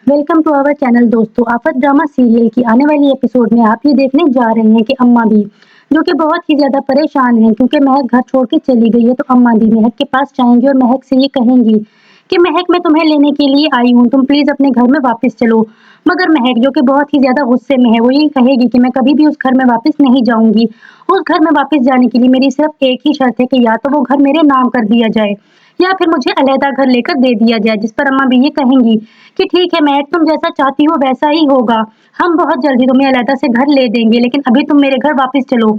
Welcome to our channel दोस्तों। आफत drama serial की आने वाली एपिसोड में आप ये देखने जा रहे हैं कि अम्मा भी जो कि बहुत ही ज्यादा परेशान हैं क्योंकि महक घर छोड़ के चली गई है। तो अम्मा भी महक के पास जाएंगी और महक से ये कहेंगी कि महक मैं तुम्हें लेने के लिए आई हूँ, तुम प्लीज अपने घर में वापस चलो। मगर महक जो कि बहुत ही ज्यादा गुस्से में है वो ये कहेगी कि मैं कभी भी उस घर में वापस नहीं जाऊंगी। उस घर में वापस जाने के लिए मेरी सिर्फ एक ही शर्त है कि या तो वो घर मेरे नाम कर दिया जाए या फिर मुझे अलहदा घर लेकर दे दिया जाए। जिस पर अम्मा भी ये कहेंगी कि ठीक है महक, तुम जैसा चाहती हो वैसा ही होगा, हम बहुत जल्दी तुम्हें अलहदा से घर ले देंगे, लेकिन अभी तुम मेरे घर वापस चलो।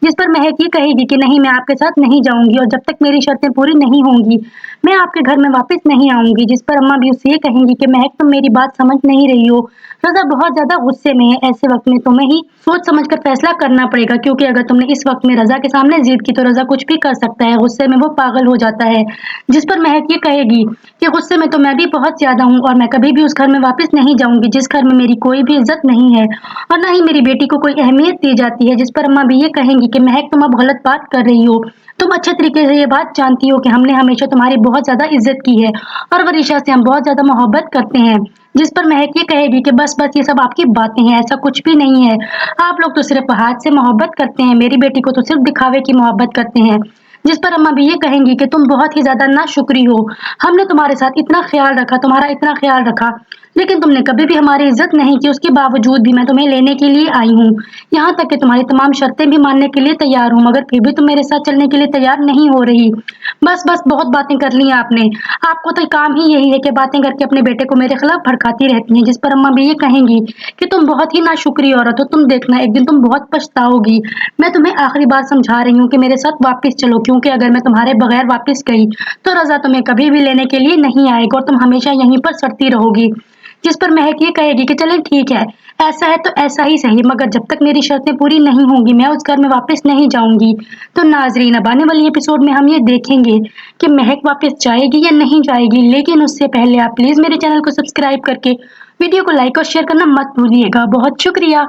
जिस पर महक ये कहेगी कि नहीं, मैं आपके साथ नहीं जाऊंगी और जब तक मेरी शर्तें पूरी नहीं होंगी मैं आपके घर में वापस नहीं आऊंगी। जिस पर अम्मा भी उससे ये कहेंगी कि महक तुम मेरी बात समझ नहीं रही हो, रज़ा बहुत ज्यादा गुस्से में है, ऐसे वक्त में तुम्हें ही सोच समझ कर फैसला करना पड़ेगा, क्योंकि अगर तुमने इस वक्त में रज़ा के सामने जिद की तो रज़ा कुछ भी कर सकता है, गुस्से में वो पागल हो जाता है। जिस पर महक ये कहेगी कि गुस्से में तो मैं भी बहुत ज्यादा हूँ और मैं कभी भी उस घर में वापस नहीं जाऊंगी जिस घर में मेरी कोई भी इज्जत नहीं है और ना ही मेरी बेटी को कोई अहमियत दी जाती है। जिस पर अम्मा भी ये कहेंगी कि महक तुम अब गलत बात कर रही हो, तुम अच्छे तरीके से ये बात जानती हो कि हमने हमेशा तुम्हारी बहुत ज्यादा इज्जत की है और वरीशा से हम बहुत ज्यादा मोहब्बत करते हैं। जिस पर महक ये कहेगी कि बस बस ये सब आपकी बातें हैं, ऐसा कुछ भी नहीं है, आप लोग तो सिर्फ हाथ से मोहब्बत करते हैं, मेरी बेटी को तो सिर्फ दिखावे की मोहब्बत करते हैं। जिस पर अम्मा भी ये कहेंगी कि तुम बहुत ही ज्यादा नाशुक्री हो, हमने तुम्हारे साथ इतना ख्याल रखा, तुम्हारा इतना ख्याल रखा, लेकिन तुमने कभी भी हमारी इज्जत नहीं की, उसके बावजूद भी मैं तुम्हें लेने के लिए आई हूँ, यहाँ तक कि तुम्हारी तमाम शर्तें भी मानने के लिए तैयार हूँ, मगर फिर भी तुम मेरे साथ चलने के लिए तैयार नहीं हो रही। बस बस बहुत बातें कर ली आपने, आपको तो काम ही यही है कि बातें करके अपने बेटे को मेरे खिलाफ भड़काती रहती हैं। जिस पर अम्मा भी ये कहेंगी कि तुम बहुत ही नाशुक्री औरत हो, तुम देखना एक दिन तुम बहुत पछताओगी। मैं तुम्हें आखिरी बार समझा रही हूँ कि मेरे साथ वापस चलो, क्योंकि अगर मैं तुम्हारे बगैर वापस गई तो रज़ा तुम्हें कभी भी लेने के लिए नहीं आएगा और तुम हमेशा यहीं पर सड़ती रहोगी। जिस पर महक ये कहेगी कि चलें ठीक है, ऐसा है तो ऐसा ही सही, मगर जब तक मेरी शर्तें पूरी नहीं होंगी मैं उस घर में वापस नहीं जाऊंगी। तो नाजरीन, अब आने वाली एपिसोड में हम ये देखेंगे कि महक वापस जाएगी या नहीं जाएगी, लेकिन उससे पहले आप प्लीज मेरे चैनल को सब्सक्राइब करके वीडियो को लाइक और शेयर करना मत भूलिएगा। बहुत शुक्रिया।